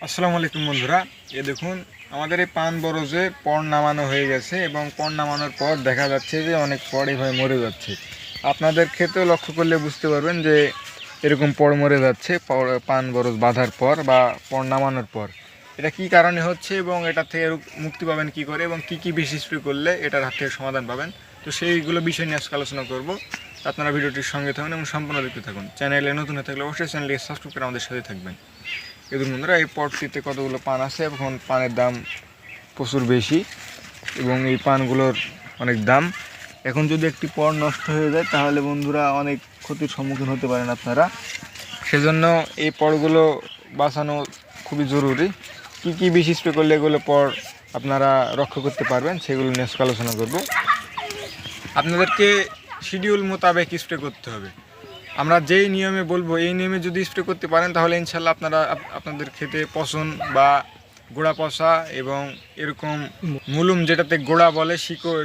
আসসালামু আলাইকুম বন্ধুরা, দেখুন আমাদের এই পান বরজে পড় নামানো হয়ে গেছে এবং পড় নামানোর পর দেখা যাচ্ছে যে অনেক পড় এইভাবে মরে যাচ্ছে। আপনাদের ক্ষেত্রেও লক্ষ্য করলে বুঝতে পারবেন যে এরকম পড় মরে যাচ্ছে পান বরজ বাঁধার পর বা পড় নামানোর পর। এটা কি কারণে হচ্ছে এবং এটা থেকে মুক্তি পাবেন কি করে এবং কি বিষ স্প্রে করলে এটার হাত থেকে সমাধান পাবেন, তো সেইগুলো বিষয় নিয়ে আজকে আলোচনা করব। আপনারা ভিডিওটির সঙ্গে থাকুন এবং সম্পূর্ণ দেখতে থাকুন। চ্যানেলে নতুন হয়ে থাকলে অবশ্যই চ্যানেলটিকে সাবস্ক্রাইব করে আমাদের সাথে থাকবেন। এদের বন্ধুরা, এই পটটিতে কতগুলো পান আছে, এখন পানের দাম প্রচুর বেশি এবং এই পানগুলোর অনেক দাম। এখন যদি একটি পট নষ্ট হয়ে যায় তাহলে বন্ধুরা অনেক ক্ষতির সম্মুখীন হতে পারেন আপনারা। সেজন্য এই পটগুলো বাঁচানো খুবই জরুরি। কি বিষ স্প্রে করলে এগুলো পট আপনারা রক্ষা করতে পারবেন সেগুলো নিয়ে আলোচনা করব। আপনাদেরকে শিডিউল মোতাবেক স্প্রে করতে হবে। আমরা যেই নিয়মে বলবো এই নিয়মে যদি স্প্রে করতে পারেন তাহলে ইনশাল্লাহ আপনাদের খেতে পচন বা গোড়া পচা এবং এরকম মুলুম, যেটাতে গোড়া বলে,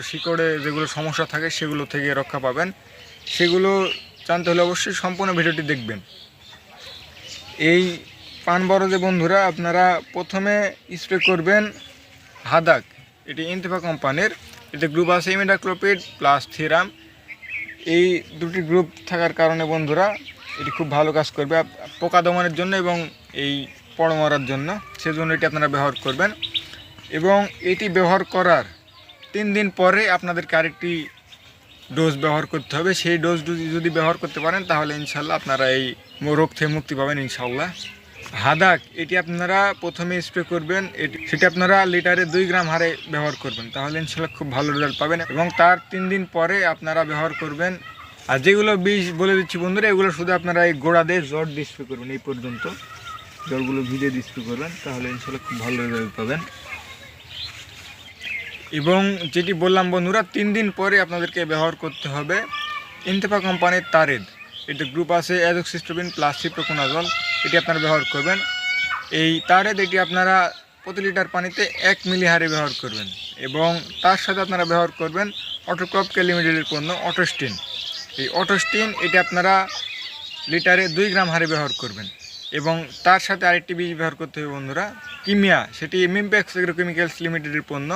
শিকড়ে যেগুলো সমস্যা থাকে সেগুলো থেকে রক্ষা পাবেন। সেগুলো জানতে হলে অবশ্যই সম্পূর্ণ ভিডিওটি দেখবেন। এই পান বরজে বন্ধুরা আপনারা প্রথমে স্প্রে করবেন হাদাক। এটি ইনতেফা কোম্পানির, এতে গ্রুপ আছে ইমিডাক্লোপিড প্লাস থিরাম। এই দুটি গ্রুপ থাকার কারণে বন্ধুরা এটি খুব ভালো কাজ করবে পোকা দমনের জন্য এবং এই পড় মারার জন্য। সেজন্য এটি আপনারা ব্যবহার করবেন এবং এটি ব্যবহার করার 3 দিন পরে আপনাদেরকে আরেকটি ডোজ ব্যবহার করতে হবে। সেই ডোজ যদি ব্যবহার করতে পারেন তাহলে ইনশাল্লাহ আপনারা এই রোগ থেকে মুক্তি পাবেন ইনশাল্লাহ। হাদাক এটি আপনারা প্রথমে স্প্রে করবেন, সেটি আপনারা লিটারে 2 গ্রাম হারে ব্যবহার করবেন, তাহলে ইনশাল্লাহ খুব ভালো রেজাল্ট পাবেন এবং তার 3 দিন পরে আপনারা ব্যবহার করবেন। আর যেগুলো বিষ বলে দিচ্ছি বন্ধুরা, এগুলো শুধু আপনারা এই গোড়া দিয়ে জট দিয়ে স্প্রে করবেন, এই পর্যন্ত জলগুলো ভিজে দিয়ে স্প্রে করবেন, তাহলে ইনশাল্লাহ খুব ভালো রেজাল্ট পাবেন। এবং যেটি বললাম বন্ধুরা, 3 দিন পরে আপনাদেরকে ব্যবহার করতে হবে ইনতেফা কোম্পানির তারেদ। এতে গ্রুপ আছে অ্যাজোক্সিস্ট্রোবিন প্লাস সিপ্রোকোনাজল। এটি আপনারা ব্যবহার করবেন। এই তারেদ এটি আপনারা প্রতি লিটার পানিতে 1 মিলি হারে ব্যবহার করবেন এবং তার সাথে আপনারা ব্যবহার করবেন অটোক্রপ লিমিটেডের পণ্য অটোস্টিন। এই অটোস্টিন এটি আপনারা লিটারে 2 গ্রাম হারে ব্যবহার করবেন এবং তার সাথে আরেকটি বীজ ব্যবহার করতে হবে বন্ধুরা, কিমিয়া। সেটি মিমপ্যাক্স এগ্রোকেমিক্যালস লিমিটেডের পণ্য।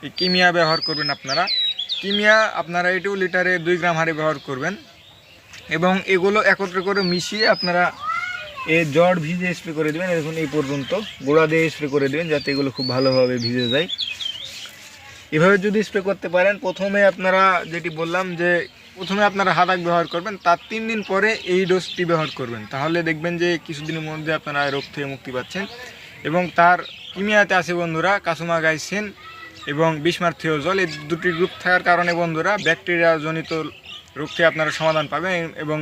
এই কিমিয়া ব্যবহার করবেন আপনারা। কিমিয়া আপনারা এটিও লিটারে 2 গ্রাম হারে ব্যবহার করবেন এবং এগুলো একত্র করে মিশিয়ে আপনারা জট ভিজে স্প্রে করে দেবেন। দেখুন এই পর্যন্ত গোড়া দিয়ে স্প্রে করে দেবেন যাতে এগুলো খুব ভালোভাবে ভিজে যায়। এভাবে যদি স্প্রে করতে পারেন, প্রথমে আপনারা যেটি বললাম যে প্রথমে আপনারা হাদাক ব্যবহার করবেন, তার 3 দিন পরে এই ডোজটি ব্যবহার করবেন, তাহলে দেখবেন যে কিছুদিনের মধ্যে আপনারা রোগ থেকে মুক্তি পাচ্ছেন। এবং তার কিমিয়াতে আছে বন্ধুরা কাসুমাগাইসিন এবং বিসমার্থিওজল। এই দুটি গ্রুপ থাকার কারণে বন্ধুরা ব্যাকটেরিয়া জনিত রোগ থেকে আপনারা সমাধান পাবেন এবং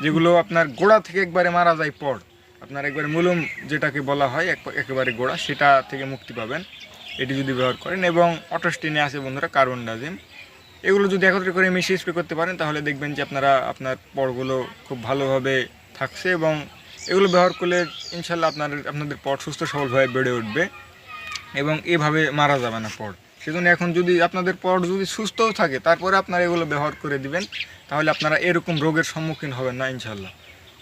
যেগুলো আপনার গোড়া থেকে একবারে মারা যায় পড়, আপনার একবারে মুলুম যেটাকে বলা হয় একেবারে গোড়া, সেটা থেকে মুক্তি পাবেন এটি যদি ব্যবহার করেন। এবং অটোস্টিনে আছে বন্ধুরা কার্বনডাজিম। এগুলো যদি একত্রে করে মিশিয়ে স্প্রে করতে পারেন তাহলে দেখবেন যে আপনার পড়গুলো খুব ভালোভাবে থাকছে এবং এগুলো ব্যবহার করলে ইনশাল্লাহ আপনাদের পড় সুস্থ সবলভাবে বেড়ে উঠবে এবং এভাবে মারা যাবে না পড়। সেজন্য এখন যদি আপনাদের পড় যদি সুস্থও থাকে তারপরে আপনারা এগুলো ব্যবহার করে দিবেন, তাহলে আপনারা এরকম রোগের সম্মুখীন হবেন না ইনশাল্লাহ।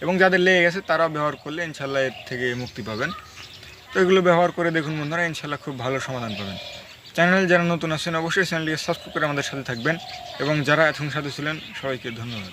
এবং যাদের লেগে গেছে তারাও ব্যবহার করলে ইনশাল্লাহ এর থেকে মুক্তি পাবেন। তো এগুলো ব্যবহার করে দেখুন বন্ধুরা, ইনশাল্লাহ খুব ভালো সমাধান পাবেন। চ্যানেল যারা নতুন আছেন অবশ্যই চ্যানেলটিকে সাবস্ক্রাইব করে আমাদের সাথে থাকবেন এবং যারা এখন সাথে ছিলেন সবাইকে ধন্যবাদ।